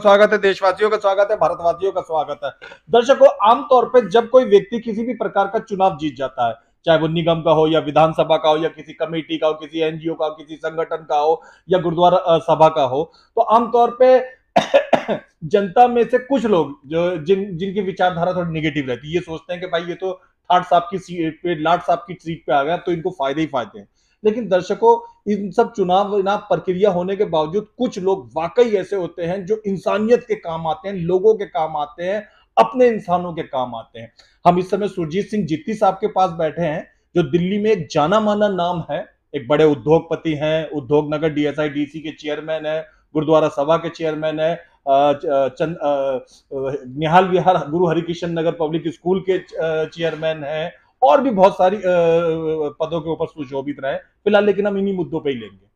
स्वागत है, देशवासियों का स्वागत है, भारतवासियों का स्वागत है। दर्शकों, आमतौर पे जब कोई व्यक्ति किसी भी प्रकार का चुनाव जीत जाता है, चाहे वो निगम का हो या विधानसभा का हो या किसी कमेटी का हो, किसी एनजीओ का हो, किसी संगठन का हो या गुरुद्वारा सभा का हो, तो आमतौर पे जनता में से कुछ लोग जो जिनकी विचारधारा थोड़ी निगेटिव रहती है, ये सोचते हैं कि भाई ये तो ठाट साहब की सीट पे, लाट साहब की सीट पे आ गया तो इनको फायदे ही फायदे हैं। लेकिन दर्शकों, इन सब चुनाव प्रक्रिया होने के बावजूद कुछ लोग वाकई ऐसे होते हैं जो इंसानियत के काम आते हैं, लोगों के काम आते हैं, अपने इंसानों के काम आते हैं। हम इस समय सुरजीत सिंह जित्ती साहब के पास बैठे हैं, जो दिल्ली में एक जाना माना नाम है, एक बड़े उद्योगपति हैं, उद्योग नगर डीएसआईडीसी के चेयरमैन है, गुरुद्वारा सभा के चेयरमैन है, निहाल विहार गुरु हरिकृष्ण नगर पब्लिक स्कूल के चेयरमैन है, और भी बहुत सारी पदों के ऊपर सुशोभित रहे फिलहाल। लेकिन हम इन्हीं मुद्दों पे ही लेंगे।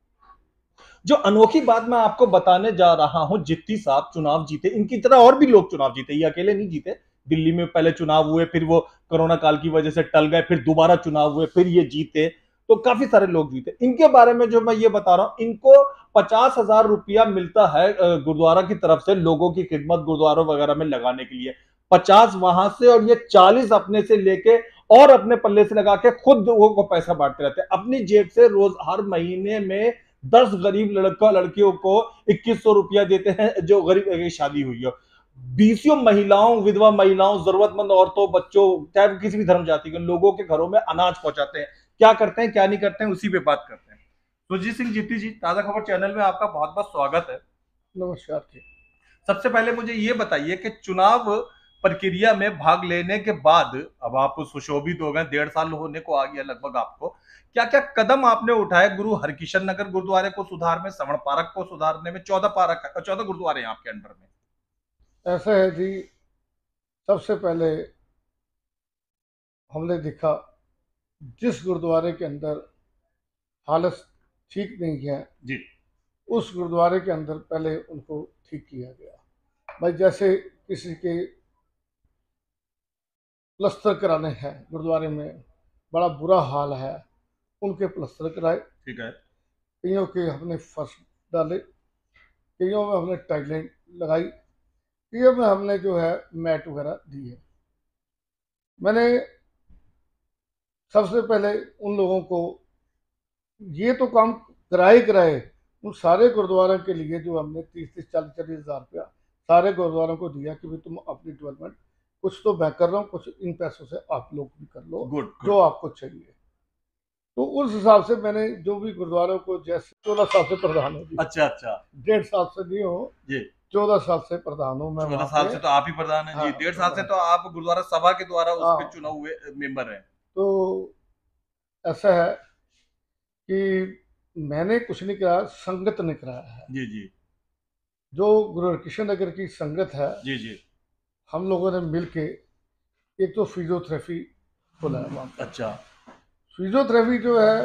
जो अनोखी बात मैं आपको बताने जा रहा हूं, जित्ती साहब चुनाव जीते, इनकी तरह और भी लोग चुनाव जीते, ये अकेले नहीं जीते। दिल्ली में पहले चुनाव हुए, फिर वो कोरोना काल की वजह से टल गए, फिर दोबारा चुनाव हुए, फिर ये जीते, तो काफी सारे लोग जीते। इनके बारे में जो मैं ये बता रहा हूं, इनको 50,000 रुपया मिलता है गुरुद्वारा की तरफ से लोगों की खिदमत गुरुद्वारों वगैरह में लगाने के लिए। 50 वहां से और ये 40 अपने से लेके और अपने पल्ले से लगा के खुद लोगों को पैसा बांटते रहते हैं अपनी जेब से। रोज हर महीने में 10 गरीब लड़कियों को 2100 रुपया देते हैं, जो गरीब की शादी हुई हो। 20 महिलाओं, विधवा महिलाओं, जरूरतमंद औरतों, बच्चों, चाहे किसी भी धर्म जाति के लोगों के घरों में अनाज पहुंचाते हैं। क्या करते हैं, क्या नहीं करते हैं, उसी पे बात करते हैं। सुरजीत सिंह जित्ती जी, ताजा खबर चैनल में आपका बहुत बहुत स्वागत है। नमस्कार जी। सबसे पहले मुझे ये बताइए कि चुनाव प्रक्रिया में भाग लेने के बाद अब आप सुशोभित हो गए, 1.5 साल होने को आ गया लगभग आपको, क्या क्या कदम आपने उठाए गुरु हरकिशन नगर गुरुद्वारे को सुधार में, श्रवण पारक को सुधारने में? 14 गुरुद्वारे हैं आपके अंडर में। ऐसा है जी, सबसे पहले हमने देखा जिस गुरुद्वारे के अंदर हालत ठीक नहीं है जी, उस गुरुद्वारे के अंदर पहले उनको ठीक किया गया। भाई जैसे किसी के प्लस्तर कराने हैं, गुरुद्वारे में बड़ा बुरा हाल है, उनके प्लस्तर कराए। ठीक है। कईयों के हमने फर्श डाले, कईयों में हमने टाइलें लगाई, कईयों में हमने जो है मैट वगैरह दी है। मैंने सबसे पहले उन लोगों को ये तो काम कराए उन सारे गुरुद्वारों के लिए जो हमने 30-40 हज़ार रुपया सारे गुरुद्वारों को दिया कि भाई तुम अपनी डेवलपमेंट, कुछ तो मैं कर रहा हूँ, कुछ इन पैसों से आप लोग भी कर लो गुड। जो आपको चाहिए। तो उस हिसाब से मैंने जो भी गुरुद्वारों को, जैसे 14 साल से प्रधान हूँ जी। अच्छा अच्छा 1.5 साल से नहीं हो जी, 14 साल से प्रधान हूँ मैं। 14 साल से तो आप ही प्रधान हैं जी। हाँ, 1.5 साल से तो आप गुरुद्वारा सभा के द्वारा उस पे चुना हुए मेंबर हैं। तो ऐसा है कि मैंने कुछ नहीं करा, संगत ने कराया है। जी जी जो गुरु हरकृष्ण नगर की संगत है, जी जी। हम लोगों ने मिल के एक तो फिजियोथेरेपी बुलाया वहाँ पे। अच्छा। फिजियोथेरेपी जो है,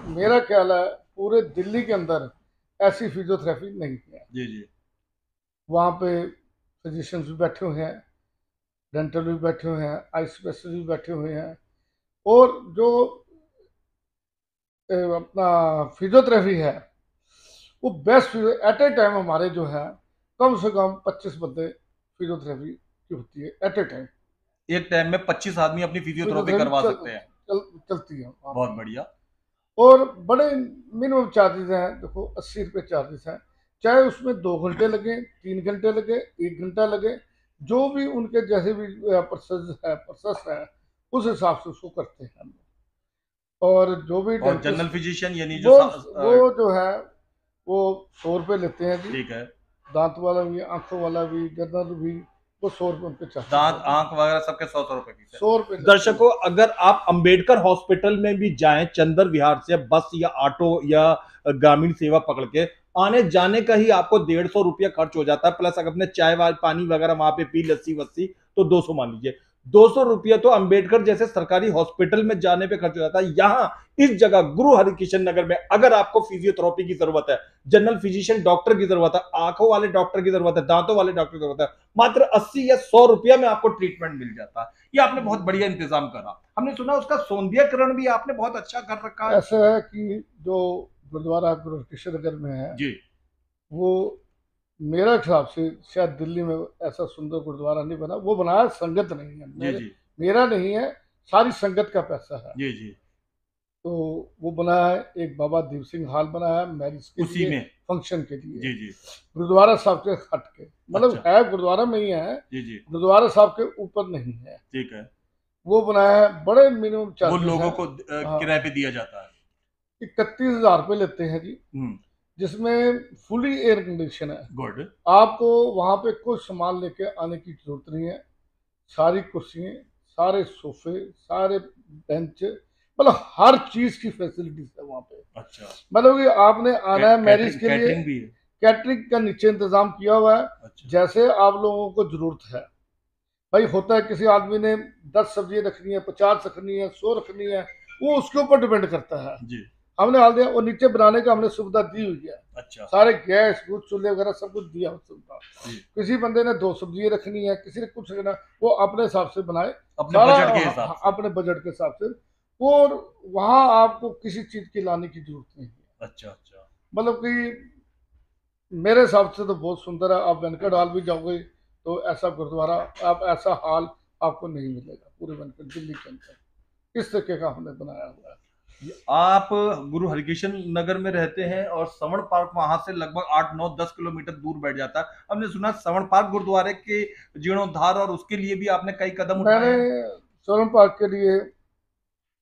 मेरा ख्याल है पूरे दिल्ली के अंदर ऐसी फिजियोथेरेपी नहीं है। जी जी। वहाँ पे फिजिशियंस भी बैठे हुए हैं, डेंटल भी बैठे हुए हैं, आई स्पेशलिस्ट भी बैठे हुए हैं, और जो अपना फिजियोथेरेपी है वो बेस्ट एट ए टाइम हमारे जो है कम से कम 25 बंदे फिजियोथेरेपी की होती है एट ए टाइम। एक टाइम में 25 आदमी अपनी फिजियोथेरेपी करवा सकते हैं। चलती है बहुत बढ़िया। और बड़े मिनिमम चार्जेस हैं, देखो 80 रुपये चार्जेस हैं, चाहे उसमें 2 घंटे लगे, 3 घंटे लगे, 1 घंटा लगे, जो भी उनके जैसे भी प्रोसेस है उस हिसाब से उसको करते हैं हम लोग। और जो भी और जनरल फिजिशियन यानी वो जो है वो 100 रुपये लेते हैं जी। ठीक है। दांत वाला भी, आंखों वाला भी, जनरल भी, वो 100 रुपये उनके चार्ज। दांत, आंख वगैरह सबके 100 रुपए की। 100 रुपये। दर्शकों, अगर आप अंबेडकर हॉस्पिटल में भी जाएं, चंदर विहार से बस या ऑटो या ग्रामीण सेवा पकड़ के, आने जाने का ही आपको 150 रुपया खर्च हो जाता है, प्लस अगर अपने चाय पानी वगैरह वहां पे पी, लस्सी वस्सी, तो 200 मान लीजिए। 200 रुपया तो अंबेडकर जैसे सरकारी हॉस्पिटल में जाने पे खर्च हो जाता है। यहाँ इस जगह गुरु हरिकृष्ण नगर में अगर आपको फिजियोथेरेपी की जरूरत है, जनरल फिजिशियन डॉक्टर की जरूरत है, आंखों वाले डॉक्टर की जरूरत है, दांतों वाले डॉक्टर की जरूरत है, मात्र 80 या 100 रुपया में आपको ट्रीटमेंट मिल जाता है। ये आपने बहुत बढ़िया इंतजाम करा। हमने सुना उसका सौंदर्यकरण भी आपने बहुत अच्छा कर रखा है। ऐसा है कि जो गुरुद्वारा गुरु हरकृष्ण नगर में है जी, वो मेरा हिसाब से शायद दिल्ली में ऐसा सुंदर गुरुद्वारा नहीं बना, वो बनाया संगत नहीं है, जी जी मेरा नहीं है, सारी संगत का पैसा है। जी जी। तो वो बनाया है, एक बाबा दीप सिंह हॉल बनाया है मैरिज के उसी लिए, में। फंक्शन के लिए, जी जी। गुरुद्वारा साहब के हट के, मतलब अच्छा। है गुरुद्वारा में ही है, जी जी। गुरुद्वारा साहब के ऊपर नहीं है। ठीक है। वो बनाया है, बड़े मिनिमम वो चार्जेस लोगों हैं। को हाँ, किराए पे दिया जाता है। 31,000 रुपये लेते हैं जी, हम्म। जिसमें फुली एयर कंडीशन है। गुड। आपको वहां पे कुछ सामान लेके आने की जरूरत नहीं है, सारी कुर्सियां, सारे सोफे, सारे बेंच, मतलब हर चीज की फैसिलिटीज है वहां पे। अच्छा। मतलब कि आपने आना है मैरिज कैटरिंग के लिए, कैटरिंग भी है। कैटरिंग का नीचे इंतजाम किया हुआ है, अच्छा। जैसे आप लोगों को जरूरत है। भाई होता है किसी आदमी ने 10 सब्जी रखनी है, 50 रखनी है, 100 रखनी है, वो उसके ऊपर डिपेंड करता है। जी। हमने हाल दिया, और नीचे बनाने का हमने सुविधा दी हुई है, अच्छा। सारे गैस कुछ चूल्हे वगैरह सब कुछ दिया हुआ सुविधा। जी। किसी बंदे ने 2 सब्जी रखनी है, किसी ने कुछ रखना, वो अपने हिसाब से बनाए, अपने सारा बजट के हिसाब से। अपने बजट के हिसाब से। और वहां आपको किसी चीज की लाने की जरूरत नहीं है। अच्छा अच्छा। मतलब कि मेरे हिसाब से तो बहुत सुंदर है। आप वेंकट हॉल भी जाओगे तो ऐसा गुरुद्वारा, आप ऐसा हॉल आपको नहीं मिलेगा पूरे वेंकट दिल्ली के अंदर, इस तरीके का हमने बनाया हुआ है। आप गुरु हरिकृष्ण नगर में रहते हैं और सवर्ण पार्क वहां से लगभग 8 9 10 किलोमीटर दूर बैठ जाता है। हमने सुना सवर्ण पार्क गुरुद्वारे के जीर्णोद्धार और उसके लिए भी आपने कई कदम उठाए मैंने हैं। स्वर्ण पार्क के लिए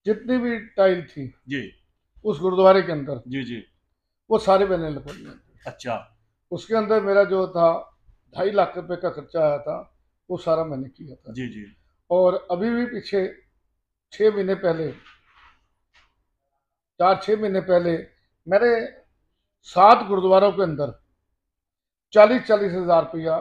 जितनी भी टाइल थी जी उस गुरुद्वारे के अंदर, जी जी। वो सारे मैंने लगवाई हैं। अच्छा। उसके अंदर मेरा जो था 2.5 लाख रुपए का खर्चा आया था, वो सारा मैंने किया था। जी जी। और अभी भी पीछे 6 महीने पहले, 4 6 महीने पहले, मैंने 7 गुरुद्वारों के अंदर 40 40 हजार रुपया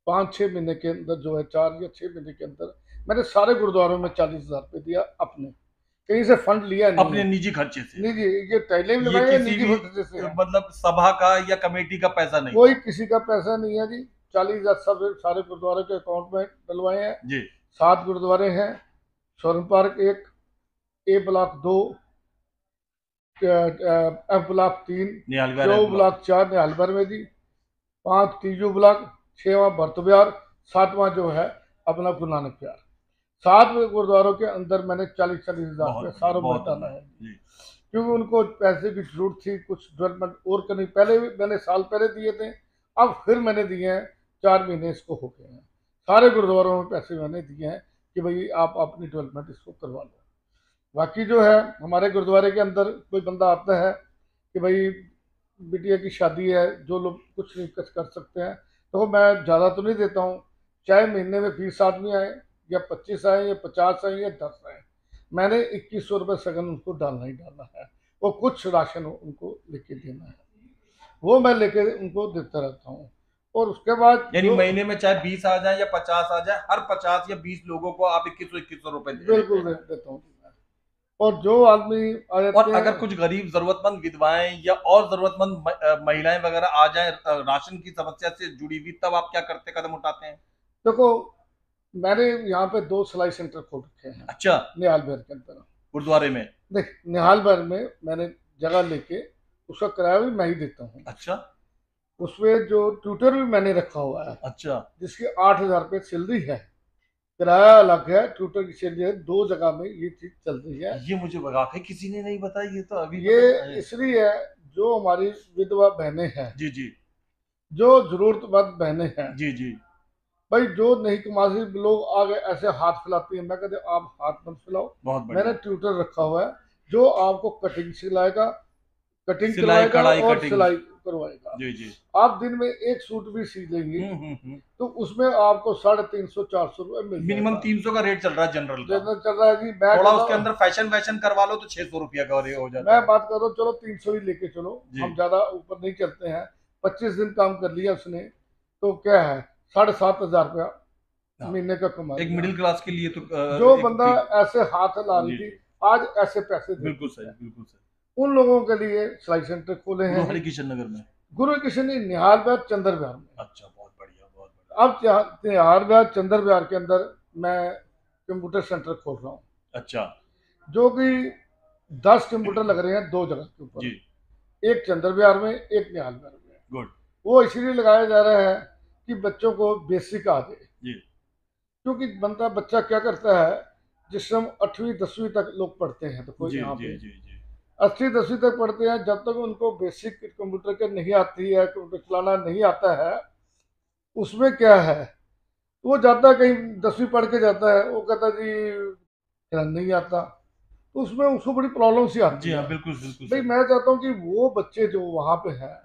5 6 महीने के अंदर जो है, 4 या 6 महीने के अंदर मैंने सारे गुरुद्वारों में 40 हजार रुपये दिया, अपने कहीं से फंड लिया नहीं अपने है। निजी खर्चे से। निजी, ये टाइलें भी ये लगाई है किसी निजी भी खर्चे से है, मतलब सभा का या कमेटी का पैसा नहीं कोई था। किसी का पैसा नहीं है जी। 40 हजार सब सारे गुरुद्वारे के अकाउंट में डलवाए हैं। जी। 7 गुरुद्वारे हैं, स्वर्ण पार्क 1, ए ब्लॉक 2, एफ ब्लॉक 3, निहालवार है क्यू ब्लॉक। ब्लॉक 4 निहालभर में जी, 5 तीजू ब्लॉक, 6वां भरत बिहार, 7वां जो है अपना गुरु नानक प्यार। 7 गुरुद्वारों के अंदर मैंने 40 40 हजार रुपये बहुत बढ़िया सारों में बहुत डाला बढ़िया। है, जी। क्योंकि उनको पैसे की जरूरत थी, कुछ डेवलपमेंट और करनी। पहले भी मैंने साल पहले दिए थे, अब फिर मैंने दिए हैं, 4 महीने इसको हो गए हैं। सारे गुरुद्वारों में पैसे मैंने दिए हैं कि भाई आप अपनी डेवलपमेंट इसको करवा लो। बाकी जो है हमारे गुरुद्वारे के अंदर कोई बंदा आता है कि भाई बिटिया की शादी है, जो लोग कुछ नहीं कर सकते हैं, तो मैं ज़्यादा तो नहीं देता हूँ, चाहे महीने में 20 आदमी आए या 25 आए या 50 आए या 10 आए, मैंने 2100 रुपये सगन उनको डालना ही डालना है। और कुछ राशन उनको लेके देना है, वो मैं लेके उनको देता रहता हूँ। और उसके बाद यानी जो, महीने में चाहे 20 आ जाए या 50 आ जाए, हर 50 या 20 लोगों को आप 2100 रुपए दे देते बिल्कुल हैं। देता हूँ। और जो आदमी आ और जाते हैं, अगर कुछ गरीब जरूरतमंद विधवाएं या और जरूरतमंद महिलाएं वगैरह आ जाए राशन की समस्या से जुड़ी हुई, तब आप क्या करते कदम उठाते हैं। देखो मैंने यहाँ पे 2 सिलाई सेंटर खोल रखे हैं अच्छा। निहाल बिहार के अंदर। गुरुद्वारे में। देख निहाल भर में मैंने जगह लेके उसका किराया भी मैं ही देता हूँ। अच्छा उसमें जो ट्यूटर भी मैंने रखा हुआ है, अच्छा। जिसकी 8 हजार रुपये सैलरी है, किराया अलग है, ट्यूटर की सैलरी है, 2 जगह में ये चीज चल रही है। ये मुझे वाकई किसी ने नहीं बताया, ये तो अभी ये पता चला है। इसलिए है, जो हमारी विधवा बहनें हैं, जी जी जो जरूरतमंद बहनें हैं, जी जी। भाई जो नहीं कमाती लोग आगे ऐसे हाथ फैलाती हैं, मैं कहते आप हाथ मत फैलाओ। बहुत मैंने बढ़िया। ट्यूटर रखा हुआ है जो आपको कटिंग सिलाएगा, कटिंग सिलाई करवाएगा कढ़ाई और कटिंग। सिलाई करवाएगा। जी जी। आप दिन में एक सूट भी सी लेंगे हम्म। तो उसमें आपको 350 400 रुपये मिल मिनिमम जाएगा। 300 का रेट चल रहा है जनरल का। जनरल चल रहा है जी, मैं थोड़ा कहता उसके हूँ, अंदर फैशन वैशन करवा लो तो 600 रुपया का हो जाता मैं है। बात कर रहा हूँ, चलो 300 ही लेके चलो, जी। हम ज्यादा ऊपर नहीं चलते हैं। 25 दिन काम कर लिया उसने, तो क्या है, 7,500 रुपया हाँ। महीने का कमा एक लिया। मिडिल क्लास के लिए तो जो एक बंदा ठीक। ऐसे हाथ ला रही जी थी, जी। आज ऐसे पैसे बिल्कुल देती सही है, बिल्कुल सही। उन लोगों के लिए सिलाई सेंटर खोले गुरु हैं। हरिकृष्ण नगर में। गुरु किशन निहाल बिहार चंद्र बिहार में। अच्छा बहुत बढ़िया बहुत बढ़िया। अब निहाल बिहार चंद्र बिहार के अंदर मैं कंप्यूटर सेंटर खोल रहा हूँ, अच्छा। जो कि 10 कंप्यूटर लग रहे हैं 2 जगह के जी। ऊपर, एक चंद्र बिहार में, एक निहाल बिहार में। गुड। वो इसलिए लगाया जा रहा है कि बच्चों को बेसिक आ जाए। जी क्योंकि बनता बच्चा क्या करता है, जिस हम 8वीं 10वीं तक लोग पढ़ते हैं, देखो जी यहाँ जी पे जी जी। 8वीं 10वीं तक पढ़ते हैं, जब तक उनको बेसिक कंप्यूटर के नहीं आती है, कंप्यूटर चलाना नहीं आता है, उसमें क्या है, वो जाता है कहीं 10वीं पढ़ के जाता है, वो कहता है जी मेरा नहीं आता, तो उसमें उसको बड़ी प्रॉब्लम सी जी आती हाँ, है। बिल्कुल बिल्कुल भाई सही। मैं चाहता हूँ कि वो बच्चे जो वहाँ पे हैं,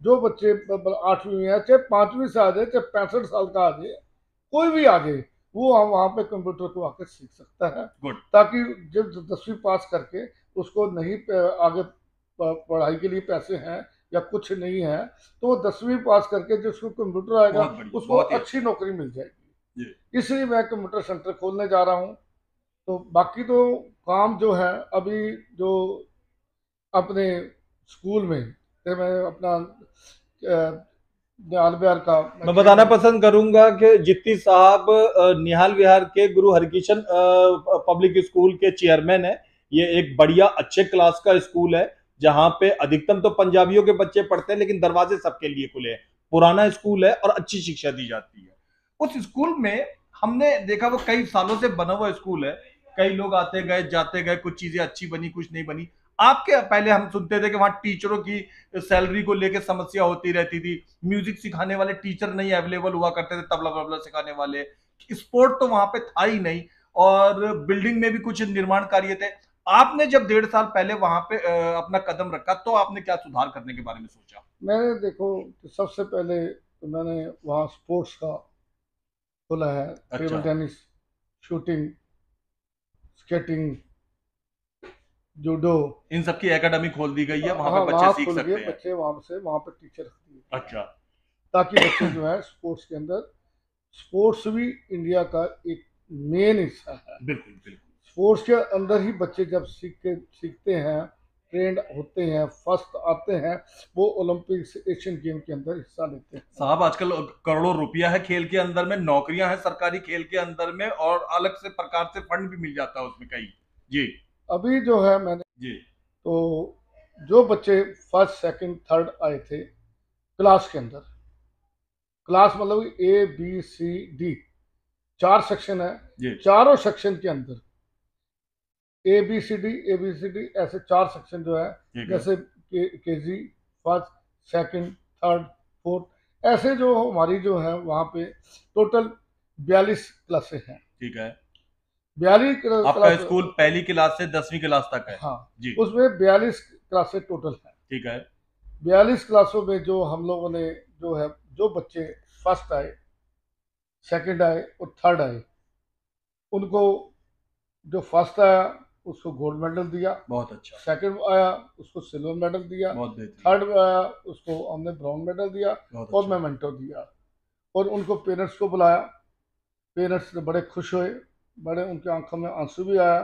जो बच्चे 8वीं में है, चाहे 5वीं से आ जाए, चाहे 65 साल का आ जाए, कोई भी आ जाए, वो हम वहाँ पे कंप्यूटर को आकर सीख सकता है। गुड। ताकि जब 10वीं पास करके उसको नहीं आगे पढ़ाई के लिए पैसे हैं या कुछ नहीं है, तो वो 10वीं पास करके जिसको कंप्यूटर आएगा बहुत बढ़िया, उसको बहुत ही अच्छी अच्छा। नौकरी मिल जी। जाएगी। इसलिए मैं कंप्यूटर सेंटर खोलने जा रहा हूँ। तो बाकी तो काम जो है अभी, जो अपने स्कूल में, तो मैं अपना निहाल बिहार का मैं मैं बताना चेयरमैन। पसंद करूंगा कि जित्ती साहब निहाल विहार के गुरु हरकिशन पब्लिक स्कूल के चेयरमैन है। ये एक बढ़िया अच्छे क्लास का स्कूल है, जहां पे अधिकतम तो पंजाबियों के बच्चे पढ़ते हैं, लेकिन दरवाजे सबके लिए खुले हैं। पुराना स्कूल है और अच्छी शिक्षा दी जाती है उस स्कूल में। हमने देखा वो कई सालों से बना हुआ स्कूल है। कई लोग आते गए जाते गए, कुछ चीजें अच्छी बनी, कुछ नहीं बनी। आपके पहले हम सुनते थे कि वहां टीचरों की सैलरी को लेकर समस्या होती रहती थी। म्यूजिक सिखाने वाले टीचर नहीं अवेलेबल हुआ करते थे, तबला वबला सिखाने वाले। स्पोर्ट तो वहां पे था ही नहीं। और बिल्डिंग में भी कुछ निर्माण कार्य थे। आपने जब 1.5 साल पहले वहां पे अपना कदम रखा, तो आपने क्या सुधार करने के बारे में सोचा? मैंने देखो कि सबसे पहले तो मैंने वहाँ स्पोर्ट्स का खोला है, अच्छा। Table tennis, shooting, skating, judo. इन सब की एकेडमी खोल दी गई है, वहां हाँ पे बच्चे वहाँ सीख खुल गए, सकते हैं। बच्चे वहाँ से वहाँ पर टीचर रख दिए गए हैं, अच्छा। ताकि बच्चे जो है स्पोर्ट्स के अंदर, स्पोर्ट्स भी इंडिया का एक मेन हिस्सा है। बिल्कुल बिल्कुल। स्पोर्ट्स के अंदर ही बच्चे जब सीखते हैं, ट्रेंड होते हैं, फर्स्ट आते हैं, वो ओलंपिक्स एशियन गेम के अंदर हिस्सा लेते हैं। साहब आजकल करोड़ों रुपया है खेल के अंदर में, नौकरियां हैं सरकारी खेल के अंदर में, और अलग से प्रकार से फंड भी मिल जाता है उसमें कई। जी अभी जो है मैंने, जी। तो जो बच्चे फर्स्ट सेकंड थर्ड आए थे क्लास के अंदर, क्लास मतलब A B C D 4 section है, जी। चारों सेक्शन के अंदर A B C D ऐसे 4 सेक्शन जो है, ठीक है। जैसे KG first second third fourth, ऐसे जो हमारी जो है वहाँ पे टोटल 42 क्लासें हैं। ठीक है। 42 आपका क्लास। स्कूल पहली क्लास से 10वीं क्लास तक है? हाँ, जी। उसमें 42 क्लासें टोटल हैं। ठीक है। 42 क्लासों में जो हम लोगों ने जो है, जो बच्चे फर्स्ट आए, सेकंड आए और थर्ड आए, उनको जो फर्स्ट आया उसको गोल्ड मेडल दिया, बहुत अच्छा। सेकंड आया उसको सिल्वर मेडल दिया, बहुत बेहतरीन। थर्ड आया उसको हमने ब्राउन मेडल दिया बहुत और अच्छा। मेमेंटो दिया। और उनको पेरेंट्स को बुलाया, पेरेंट्स बड़े खुश हुए, बड़े उनके आंखों में आंसू भी आया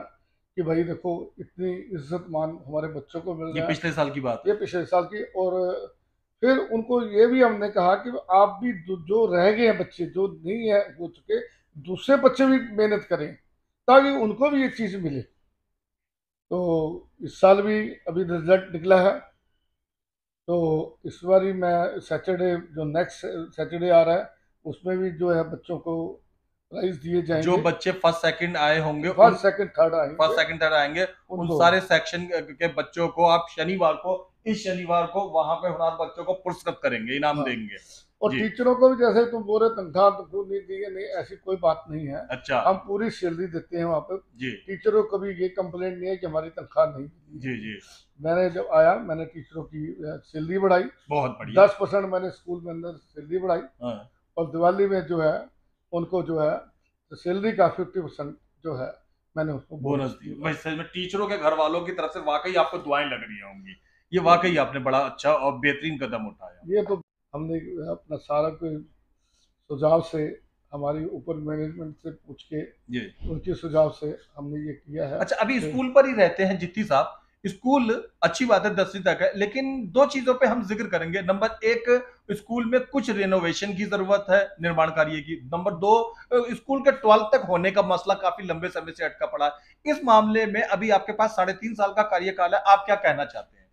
कि भाई देखो इतनी इज्जत मान हमारे बच्चों को मिल ये रहा है। पिछले साल की बात ये है। पिछले साल की। और फिर उनको ये भी हमने कहा कि आप भी जो रह गए हैं बच्चे, जो नहीं है हो चुके, दूसरे बच्चे भी मेहनत करें ताकि उनको भी ये चीज़ मिले। तो इस साल भी अभी रिजल्ट निकला है, तो इस बारी मैं सैटरडे, जो नेक्स्ट सैटरडे आ रहा है, उसमें भी जो है बच्चों को प्राइज दिए जो जाएंगे। बच्चे फर्स्ट सेकंड आए होंगे उन, फर्स्ट सेकंड थर्ड फर्स्ट आएंगे सेकंड थर्ड आएंगे, उन उनको। सारे सेक्शन के बच्चों को आप शनिवार को, इस शनिवार को वहां पे होनहार बच्चों को पुरस्कृत करेंगे, इनाम हाँ, देंगे। और जी। टीचरों को भी जैसे तुम बोल रहे तनख्वाह तुमको नहीं दी है, नहीं ऐसी कोई बात नहीं है। अच्छा। हम पूरी सैलरी देते हैं वहाँ पे। जी टीचरों को कभी ये कंप्लेंट नहीं है कि हमारी तनख्वाह नहीं मिली जी है। जी। मैंने जब आया मैंने टीचरों की सैलरी बढ़ाई, बहुत बढ़िया। 10% मैंने स्कूल में अंदर सैलरी बढ़ाई। हाँ। और दिवाली में जो है उनको जो है सैलरी का 50% जो है मैंने उसको बोनस बोनस दी दिया। वैसे में टीचरों के घर वालों की तरफ से वाकई आपको दुआएं लग रही होंगी। ये तो वाकई आपने बड़ा अच्छा और बेहतरीन कदम उठाया। ये तो हमने अपना सारा कोई सुझाव से, हमारी ऊपर मैनेजमेंट से पूछ के, जी। उनके सुझाव से हमने ये किया है अच्छा, अभी कि स्कूल पर ही रहते हैं जित्ती साहब। स्कूल अच्छी बात है 10वीं तक है, लेकिन दो चीजों पे हम जिक्र करेंगे। नंबर एक, स्कूल में कुछ रेनोवेशन की जरूरत है, निर्माण कार्य की। नंबर दो, स्कूल के 12th तक होने का मसला काफी लंबे समय से अटका पड़ा है। इस मामले में अभी आपके पास 3.5 साल का कार्यकाल है, आप क्या कहना चाहते हैं?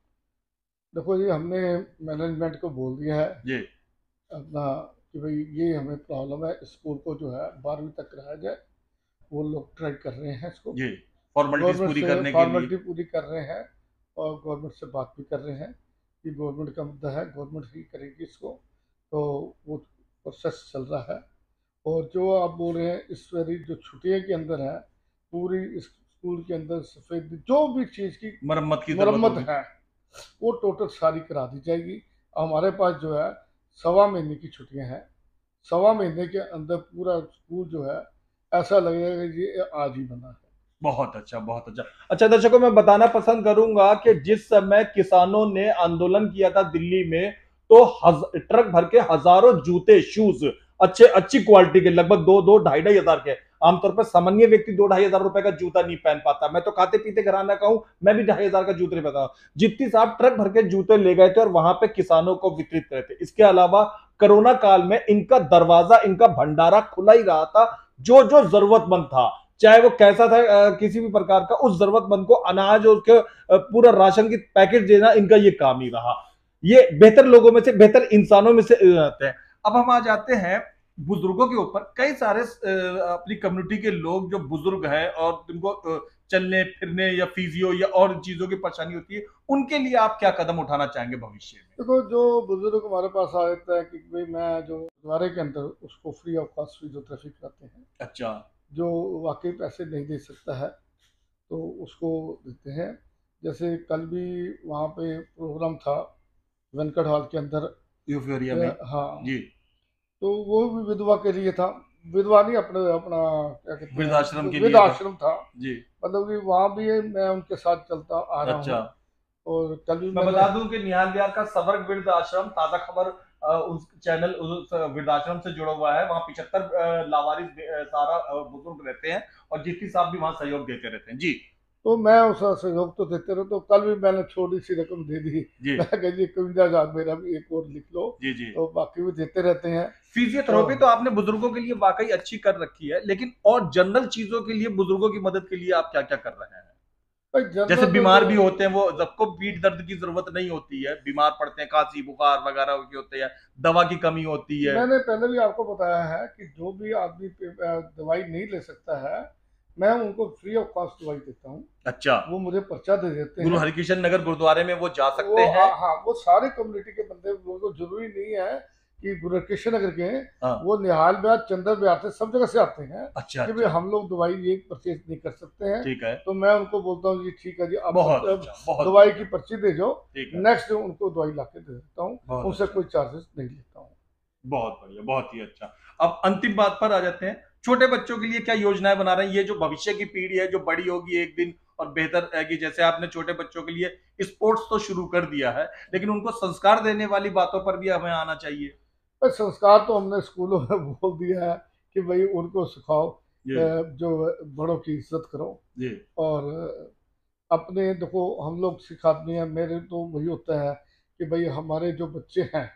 देखो जी, हमने मैनेजमेंट को बोल दिया है जी अपना कि भाई ये हमें प्रॉब्लम है, स्कूल को जो है 12वीं तक कराया जाए। वो लोग ट्राई कर रहे हैं इसको, जी, फॉर्मेलिटीज गवर्नमेंट पूरी से करने के लिए। फॉर्मेलिटी पूरी कर रहे हैं और गवर्नमेंट से बात भी कर रहे हैं कि गवर्नमेंट का मुद्दा है, गवर्नमेंट ही करेगी इसको। तो वो प्रोसेस चल रहा है। और जो आप बोल रहे हैं इस वाली जो छुट्टियों के अंदर है, पूरी इस स्कूल के अंदर सफेद जो भी चीज़ की मरम्मत की जरूरत मरम्मत होगी। है, वो टोटल सारी करा दी जाएगी। हमारे पास जो है 1.25 महीने की छुट्टियां हैं। 1.25 महीने के अंदर पूरा स्कूल जो है ऐसा लगेगा कि ये आज ही बना है। बहुत अच्छा, बहुत अच्छा। अच्छा दर्शकों, मैं बताना पसंद करूंगा कि जिस समय किसानों ने आंदोलन किया था दिल्ली में, तो ट्रक भर के हजारों जूते, शूज, अच्छे अच्छी क्वालिटी के, लगभग दो दो ढाई ढाई हजार के। आमतौर पर सामान्य व्यक्ति 2-2.5 हजार रुपए का जूता नहीं पहन पाता। मैं तो खाते पीते घराना का हूं, मैं भी 2.5 हजार का जूते नहीं पहनता। जितनी साहब ट्रक भर के जूते ले गए थे और वहां पे किसानों को वितरित करे थे। इसके अलावा कोरोना काल में इनका दरवाजा, इनका भंडारा खुला ही रहा था। जो जो जरूरतमंद था, चाहे वो कैसा था, किसी भी प्रकार का, उस जरूरतमंद को अनाज और उसके पूरा राशन की पैकेट देना इनका ये काम ही रहा। ये बेहतर लोगों में से, बेहतर इंसानों में से आते हैं। अब हम आ जाते हैं बुजुर्गों के ऊपर। कई सारे अपनी कम्युनिटी के लोग जो बुजुर्ग हैं और जिनको चलने फिरने या फिजियो या और चीजों की परेशानी होती है, उनके लिए आप क्या कदम उठाना चाहेंगे भविष्य में? देखो, जो बुजुर्ग हमारे पास आ जाता है कि भाई मैं जो गुरुद्वारे के अंदर उसको फ्री ऑफ कॉस्ट फिजियोथेरेपी कराते हैं। अच्छा। जो वाकई पैसे नहीं दे सकता है तो उसको देते हैं। जैसे कल भी वहाँ पे प्रोग्राम था वेंकट हॉल के अंदर। यूफोरिया में। हाँ, जी। तो वो भी विधवा के लिए था। विधवा नहीं, अपने अपना क्या कहते वृद्धाश्रम हैं, के वृद्ध लिए था। आश्रम था। जी। मतलब कि वहाँ भी मैं उनके साथ चलता आ रहा अच्छा। हूँ। और कल भी मैं मैंने बता दूं कि निहाल बिहार का सवर्ग वृद्ध आश्रम, ताजा खबर उस चैनल उस वृद्धाश्रम से जुड़ा हुआ है। वहाँ 75 लावारिस सारा बुजुर्ग रहते हैं और जीती साहब भी वहाँ सहयोग देते रहते हैं। जी। तो मैं उस सहयोग तो देते रहो। तो कल भी मैंने छोटी सी रकम दे दी। जी मैं कह जी 51,000 मेरा भी एक और लिख लो। जी जी। तो बाकी भी देते रहते हैं। तो फिजियोथेरेपी तो आपने बुजुर्गों के लिए वाकई अच्छी कर रखी है, लेकिन और जनरल चीजों के लिए, बुजुर्गों की मदद के लिए आप क्या क्या कर रहे हैं? भाई जैसे जनरल बीमार जो भी होते हैं, वो सबको पीठ दर्द की जरूरत नहीं होती है, बीमार पड़ते हैं, खांसी बुखार वगैरह की होते हैं, दवा की कमी होती है। मैंने पहले भी आपको बताया है कि जो भी आदमी दवाई नहीं ले सकता है, मैं उनको फ्री ऑफ कॉस्ट दवाई देता हूँ। अच्छा। वो मुझे पर्चा दे देते गुरु हैं। हरिकृष्ण नगर गुरुद्वारे में वो जा सकते वो हैं? हाँ, वो सारे कम्युनिटी के बंदे, वो तो जरूरी नहीं है कि गुरकिशन नगर के हैं। हाँ। वो निहाल ब्याज, चंदर ब्याज से सब जगह से आते हैं अच्छा कि भाई अच्छा। हम लोग दवाई ये परचेज नहीं कर सकते हैं। ठीक है। तो मैं उनको बोलता हूँ जी ठीक है जी, आप बहुत अब अच्छा, बहुत दवाई की बढ़िया। पर्ची दे जाओ। ठीक है। नेक्स्ट डे उनको दवाई ला के दे देता हूँ। बहुत उनसे अच्छा। कोई चार्जेस नहीं लेता हूँ। बहुत बढ़िया, बहुत ही अच्छा। अब अंतिम बात पर आ जाते हैं। छोटे बच्चों के लिए क्या योजनाएं बना रहे हैं? ये जो भविष्य की पीढ़ी है, जो बड़ी होगी एक दिन और बेहतर रहेगी, जैसे आपने छोटे बच्चों के लिए स्पोर्ट्स तो शुरू कर दिया है, लेकिन उनको संस्कार देने वाली बातों पर भी हमें आना चाहिए। पर संस्कार तो हमने स्कूलों में बोल दिया है कि भाई उनको सिखाओ, जी जो बड़ों की इज्जत करो। जी। और अपने देखो, हम लोग सिखाते हैं। मेरे तो वही होता है कि भाई हमारे जो बच्चे हैं,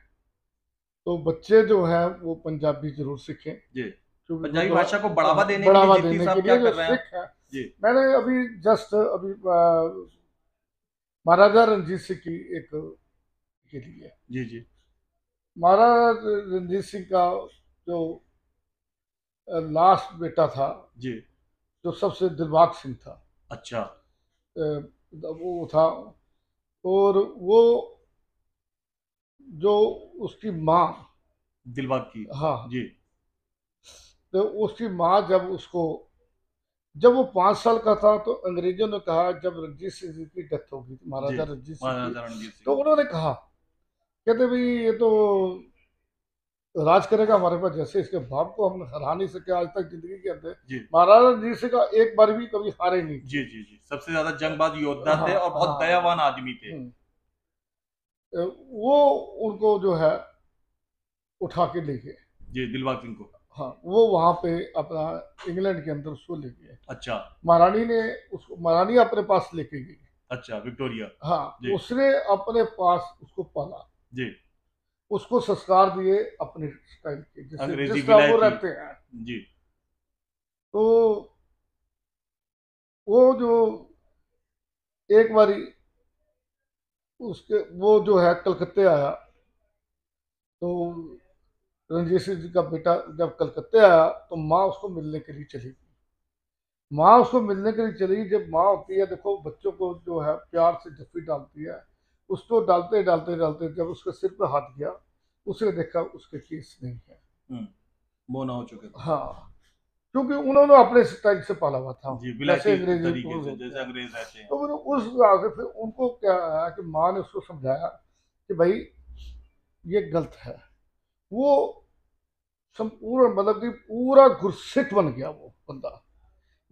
तो बच्चे जो हैं वो पंजाबी जरूर सीखें। जी। क्योंकि पंजाबी भाषा को बढ़ावा देने के लिए बढ़ावा जीती देने के साहब क्या लिए जो कर रहे हैं आप? सिख है। जी मैंने अभी जस्ट अभी महाराजा रंजीत सिंह की एक के लिए, जी जी। महाराजा रंजीत सिंह का जो लास्ट बेटा था, जी। जो सबसे दिलबाग सिंह था, अच्छा। वो था। और वो जो उसकी माँ, दिलबाग की। हाँ, जी। तो उसकी माँ जब वो 5 साल का था, तो अंग्रेजों ने कहा, जब रंजीत सिंह जी की डेथ हो गई थी, जी। महाराजा रंजीत सिंह की, महाराजा रणजीत तो सिंह। उन्होंने कहा, कहते भाई ये तो राज करेगा हमारे पास, जैसे इसके बाप को हम हरा नहीं सके आज तक जिंदगी के अंदर। जी महाराजा रंजीत सिंह का एक बार भी कभी हारे नहीं जी थे। जी। जी, सबसे ज्यादा जंगबाज योद्धा थे हाँ और बहुत हाँ। दयावान आदमी थे। वो उनको जो है उठा के ले गए। जी, दिलबाग सिंह को। हाँ, वो वहां पे अपना इंग्लैंड के अंदर उसको ले गए। अच्छा। महारानी ने उसको, महारानी अपने पास लेके गई। अच्छा, विक्टोरिया। हाँ, जी उसने अपने पास उसको पाला, जी। उसको संस्कार दिए अपने स्टाइल के, जैसे अंग्रेजी जिस तरह वो विलायती। रहते हैं। जी तो वो जो एक बारी उसके वो जो है कलकत्ते आया, तो रणजीत सिंह जी का बेटा जब कलकत्ते आया तो माँ उसको मिलने के लिए चली गई। माँ उसको मिलने के लिए चली, जब माँ होती है देखो बच्चों को जो है प्यार से जफ्फी डालती है, उसको डालते डालते डालते जब उसके सिर पे हाथ गया, उसने देखा उसके केस नहीं है। बोना हो चुके थे। हाँ, क्योंकि उन्होंने अपने स्टाइल से पाला हुआ था, जी, जैसे विलायती अंग्रेजी तरीके टूर से, होते जैसे हैं। अंग्रेज रहते हैं। तो फिर उस हिसाब से फिर उनको क्या है कि माँ ने उसको समझाया कि भाई ये गलत है। वो संपूर्ण मतलब कि पूरा गुरसिख बन गया वो बंदा।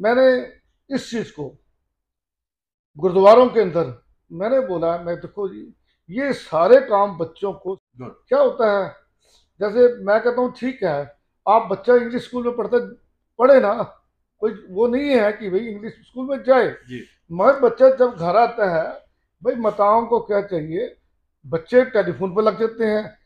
मैंने इस चीज को गुरुद्वारों के अंदर मैंने बोला, मैं देखो जी ये सारे काम बच्चों को गुड। क्या होता है, जैसे मैं कहता हूँ ठीक है आप बच्चा इंग्लिश स्कूल में पढ़े ना, कोई वो नहीं है कि भाई इंग्लिश स्कूल में जाए, जी। मगर बच्चा जब घर आता है, भाई माताओं को क्या चाहिए, बच्चे टेलीफोन पर लग जाते हैं,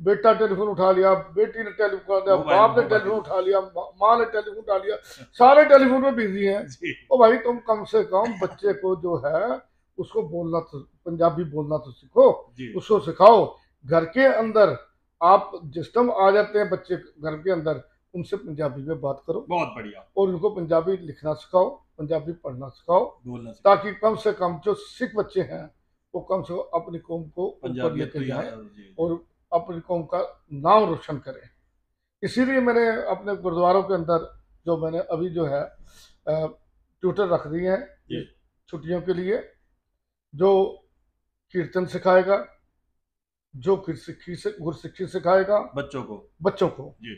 बेटा टेलीफोन उठा लिया, बेटी ने टेलीफोन उठा लिया, मोबाइल बाप ने मोबाइल टेलीफोन उठा लिया, माँ ने टेलीफोन उठा लिया, सारे टेलीफोन में बिजी हैं। जी। ओ भाई तुम कम से कम बच्चे को जो है उसको बोलना तो पंजाबी बोलना तो सीखो, जी। उसको सिखाओ। घर के अंदर आप जिस टाइम आ जाते हैं बच्चे घर के अंदर, उनसे पंजाबी में बात करो बहुत बढ़िया। और उनको पंजाबी लिखना सिखाओ, पंजाबी पढ़ना सिखाओ, बोलना सीखो। ताकि कम से कम जो सिख बच्चे हैं वो कम से कम अपनी कौम को ऊपर पंजाबियत तो लेके जाएं जी। और अपनी कौम का नाम रोशन करें। इसीलिए मैंने अपने गुरुद्वारों के अंदर जो मैंने अभी जो है ट्यूटर रख दिए हैं जी। छुट्टियों के लिए, जो कीर्तन सिखाएगा, जो गुरसिक्खी सिखाएगा बच्चों को जी। जी।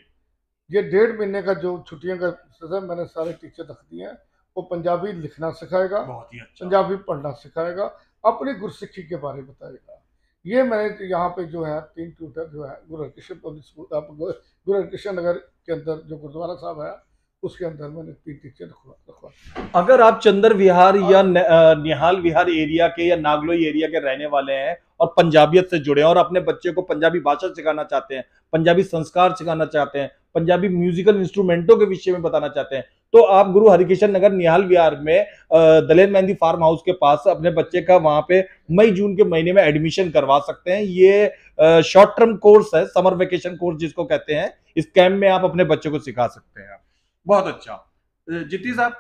ये 1.5 महीने का जो छुट्टियों का है, मैंने सारे टीचर रख दिए हैं। वो पंजाबी लिखना सिखाएगा, बहुत ही अच्छा। पंजाबी पढ़ना सिखाएगा, अपनी गुरसिक्खी के बारे में बताएगा। ये मैंने यहाँ पे जो है 3 ट्यूटर जो है गुरु हरकृष्ण पब्लिक स्कूल गुरु हरकृष्ण नगर के अंदर जो गुरुद्वारा साहब है उसके अंदर मैंने 3 टीचर रखवा। अगर आप चंदर विहार या निहाल विहार एरिया के या नागलोई एरिया के रहने वाले हैं और पंजाबियत से जुड़े हैं और अपने बच्चे को पंजाबी भाषा सिखाना चाहते हैं, पंजाबी संस्कार सिखाना चाहते हैं, पंजाबी म्यूजिकल इंस्ट्रूमेंटों के विषय में बताना चाहते हैं, तो आप गुरु हरिकृष्ण नगर निहाल विहार में दलेर मेहंदी फार्म हाउस के पास अपने बच्चे का वहां पे मई जून के महीने में एडमिशन करवा सकते हैं। ये शॉर्ट टर्म कोर्स है, समर वेकेशन कोर्स जिसको कहते हैं। इस कैंप में आप अपने बच्चे को सिखा सकते हैं। बहुत अच्छा। जित्ती साहब,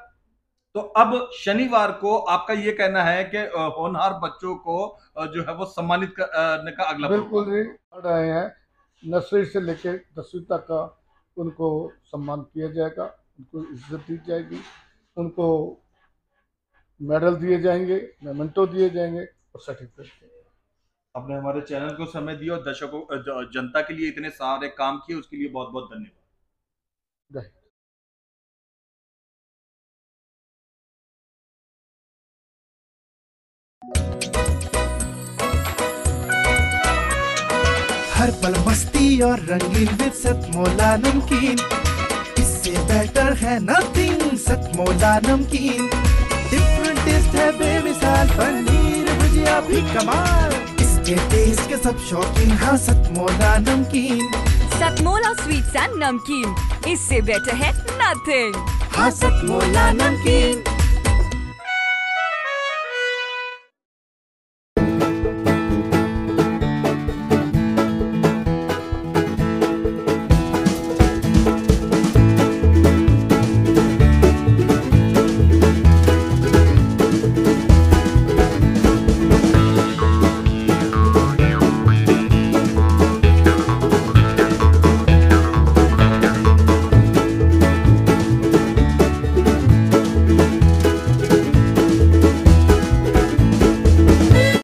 तो अब शनिवार को आपका ये कहना है कि होनहार बच्चों को जो है वो सम्मानित करने का अगला बिल्कुल जी, आए हैं नर्सरी से लेकर 10वीं तक का उनको सम्मान किया जाएगा, उनको इज्जत दी जाएगी, उनको मेडल दिए जाएंगे, मेमेंटो दिए जाएंगे और सर्टिफिकेट देंगे। आपने हमारे चैनल को समय दिया और दर्शकों जनता के लिए इतने सारे काम किए, उसके लिए बहुत बहुत धन्यवाद। हर पल मस्ती और रंगीन विद सतमोला नमकीन, इससे बेटर है नथिंग। सतमोला नमकीन डिफरेंट टेस्ट है बेमिसाल, पनीर भुजिया भी कमाल, इसके टेस्ट के सब शौकीन। हाँ सतमोला नमकीन, सतमोला स्वीट्स एंड नमकीन, इससे बेटर है नथिंग। हाँ सतमोला नमकीन।